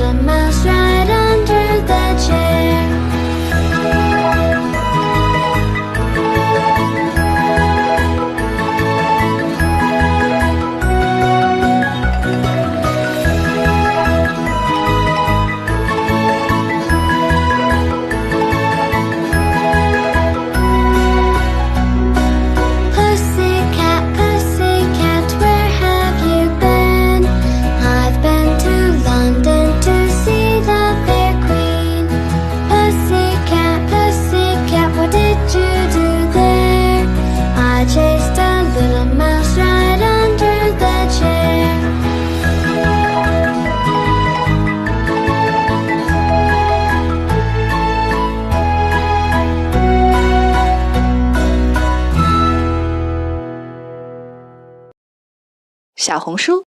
little mouse right under the chair. Pussycat, pussycat, where have you been? I've been to London to see the Fair Queen. Pussycat, pussycat, what did you do there? I chased a little mouse right under the chair.小红书